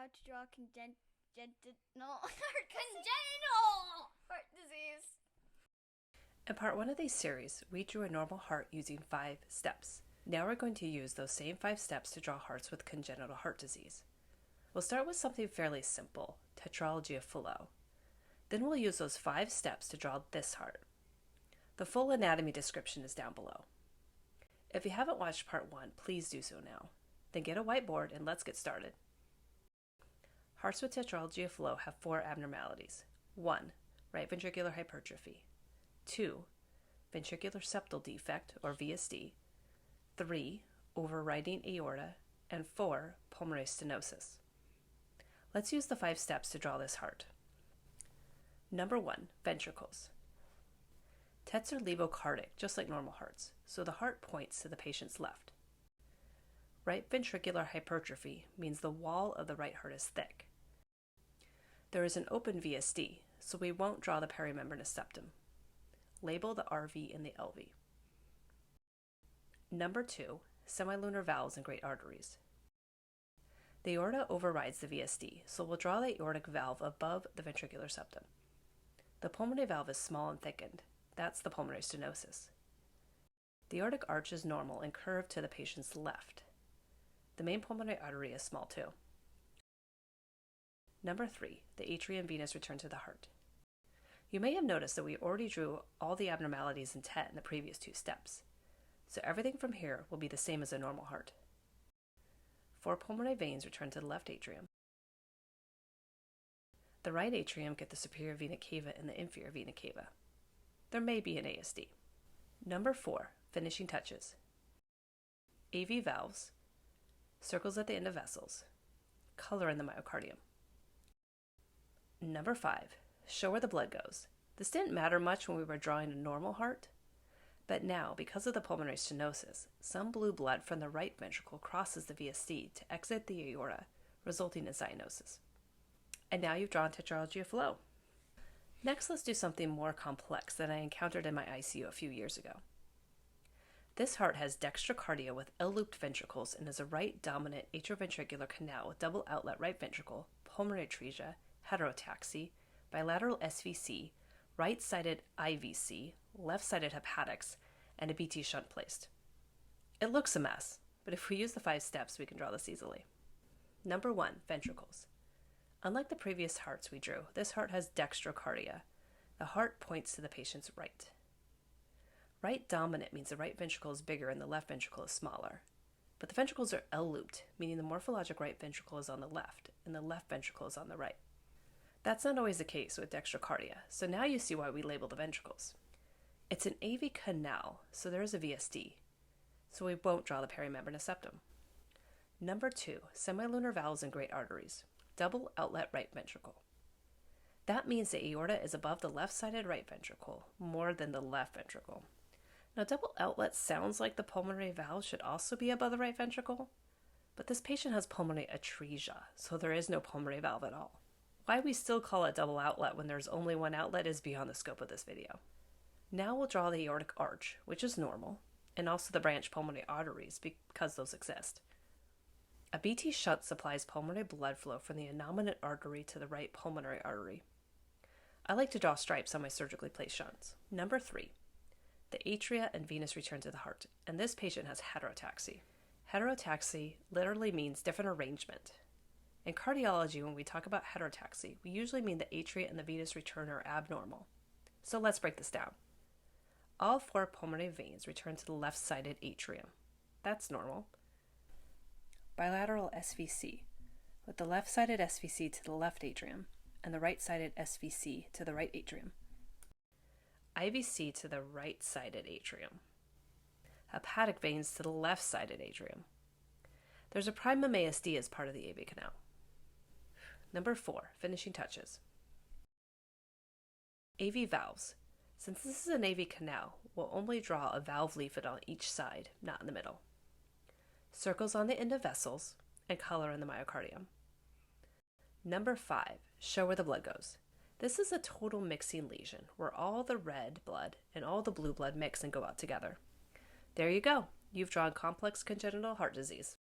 how to draw congenital heart disease. In part 1 of these series, we drew a normal heart using 5 steps. Now we're going to use those same 5 steps to draw hearts with congenital heart disease. We'll start with something fairly simple, Tetralogy of Flow. Then we'll use those 5 steps to draw this heart. The full anatomy description is down below. If you haven't watched part 1, please do so now. Then get a whiteboard and let's get started. Hearts with Tetralogy of Flow have 4 abnormalities. 1. Right ventricular hypertrophy. 2. Ventricular septal defect, or VSD. 3. Overriding aorta. And 4. Pulmonary stenosis. Let's use the 5 steps to draw this heart. Number 1. Ventricles. Tets are levocardic, just like normal hearts, so the heart points to the patient's left. Right ventricular hypertrophy means the wall of the right heart is thick. There is an open VSD, so we won't draw the perimembranous septum. Label the RV and the LV. Number 2. Semilunar valves and great arteries. The aorta overrides the VSD, so we'll draw the aortic valve above the ventricular septum. The pulmonary valve is small and thickened. That's the pulmonary stenosis. The aortic arch is normal and curved to the patient's left. The main pulmonary artery is small too. Number 3. The atrium venous return to the heart. You may have noticed that we already drew all the abnormalities in TET in the previous 2 steps, so everything from here will be the same as a normal heart. 4 pulmonary veins return to the left atrium. The right atrium get the superior vena cava and the inferior vena cava. There may be an ASD. Number 4. Finishing touches. AV valves, circles at the end of vessels, color in the myocardium. Number 5. Show where the blood goes. This didn't matter much when we were drawing a normal heart, but now, because of the pulmonary stenosis, some blue blood from the right ventricle crosses the VSD to exit the aorta, resulting in cyanosis. And now you've drawn Tetralogy of Flow. Next, let's do something more complex that I encountered in my ICU a few years ago. This heart has dextrocardia with L-looped ventricles and is a right dominant atrioventricular canal with double outlet right ventricle, pulmonary atresia, heterotaxy, bilateral SVC, right-sided IVC, left-sided hepatics, and a BT shunt placed. It looks a mess, but if we use the 5 steps, we can draw this easily. Number 1. Ventricles. Unlike the previous hearts we drew, this heart has dextrocardia. The heart points to the patient's right. Right dominant means the right ventricle is bigger and the left ventricle is smaller. But the ventricles are L-looped, meaning the morphologic right ventricle is on the left and the left ventricle is on the right. That's not always the case with dextrocardia, so now you see why we label the ventricles. It's an AV canal, so there is a VSD, so we won't draw the perimembranous septum. Number 2. Semilunar valves and great arteries. Double outlet right ventricle. That means the aorta is above the left-sided right ventricle more than the left ventricle. Now, double outlet sounds like the pulmonary valve should also be above the right ventricle, but this patient has pulmonary atresia, so there is no pulmonary valve at all. Why we still call it double outlet when there's only one outlet is beyond the scope of this video. Now we'll draw the aortic arch, which is normal, and also the branch pulmonary arteries because those exist. A BT shunt supplies pulmonary blood flow from the innominate artery to the right pulmonary artery. I like to draw stripes on my surgically placed shunts. Number 3. The atria and venous return to the heart, and this patient has heterotaxy. Heterotaxy literally means different arrangement. In cardiology, when we talk about heterotaxy, we usually mean the atria and the venous return are abnormal. So let's break this down. All 4 pulmonary veins return to the left-sided atrium. That's normal. Bilateral SVC, with the left-sided SVC to the left atrium and the right-sided SVC to the right atrium. IVC to the right-sided atrium. Hepatic veins to the left-sided atrium. There's a primum ASD as part of the AV canal. Number 4. Finishing touches. AV valves. Since this is an AV canal, we'll only draw a valve leaflet on each side, not in the middle. Circles on the end of vessels, and color in the myocardium. Number 5. Show where the blood goes. This is a total mixing lesion, where all the red blood and all the blue blood mix and go out together. There you go. You've drawn complex congenital heart disease.